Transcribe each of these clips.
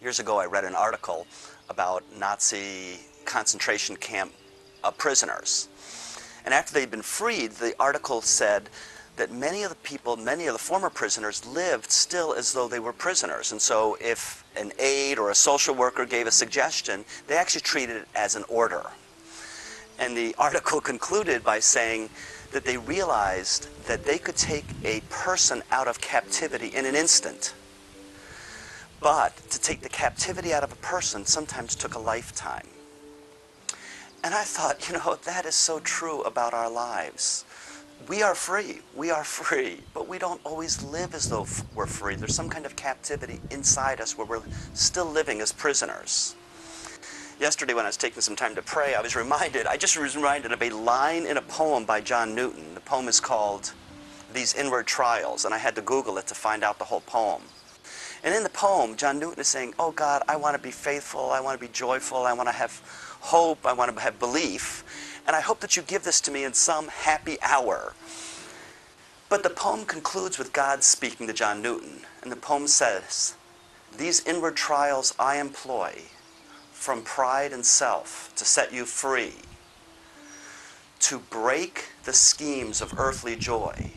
Years ago, I read an article about Nazi concentration camp prisoners. And after they'd been freed, the article said that many of the former prisoners lived still as though they were prisoners. And so if an aide or a social worker gave a suggestion, they actually treated it as an order. And the article concluded by saying that they realized that they could take a person out of captivity in an instant. But to take the captivity out of a person sometimes took a lifetime. And I thought, you know, that is so true about our lives. We are free, but we don't always live as though we're free. There's some kind of captivity inside us where we're still living as prisoners. Yesterday when I was taking some time to pray, I just was reminded of a line in a poem by John Newton. The poem is called These Inward Trials, and I had to Google it to find out the whole poem. And in the poem, John Newton is saying, oh God, I want to be faithful, I want to be joyful, I want to have hope, I want to have belief, and I hope that you give this to me in some happy hour. But the poem concludes with God speaking to John Newton, and the poem says, these inward trials I employ from pride and self to set you free, to break the schemes of earthly joy,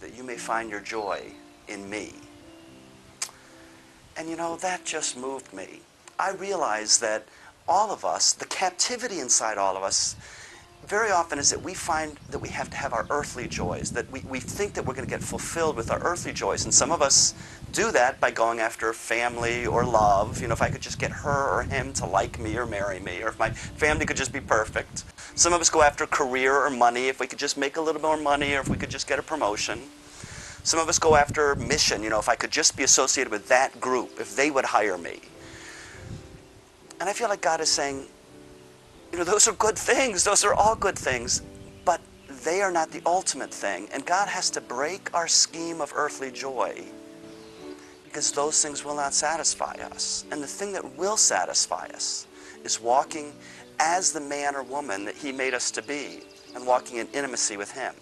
that you may find your joy in me. And you know, that just moved me. I realized that all of us, the captivity inside all of us, very often is that we find that we have to have our earthly joys, that we think that we're going to get fulfilled with our earthly joys. And some of us do that by going after family or love. You know, if I could just get her or him to like me or marry me, or if my family could just be perfect. Some of us go after career or money, if we could just make a little more money, or if we could just get a promotion. Some of us go after mission, you know, if I could just be associated with that group, if they would hire me. And I feel like God is saying, you know, those are good things. Those are all good things. But they are not the ultimate thing. And God has to break our scheme of earthly joy because those things will not satisfy us. And the thing that will satisfy us is walking as the man or woman that He made us to be and walking in intimacy with Him.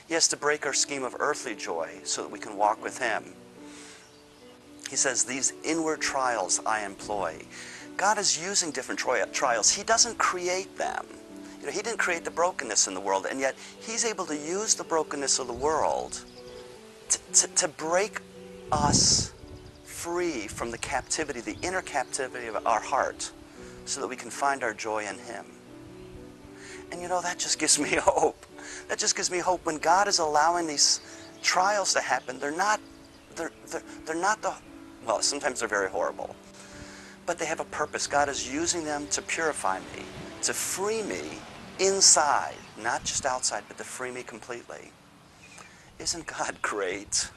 He has to break our scheme of earthly joy so that we can walk with Him. He says, these inward trials I employ. God is using different trials. He doesn't create them. You know, He didn't create the brokenness in the world, and yet He's able to use the brokenness of the world to break us free from the captivity, the inner captivity of our heart, so that we can find our joy in Him. And you know, that just gives me hope. That just gives me hope. When God is allowing these trials to happen, they're not well, sometimes they're very horrible. But they have a purpose. God is using them to purify me, to free me inside, not just outside, but to free me completely. Isn't God great?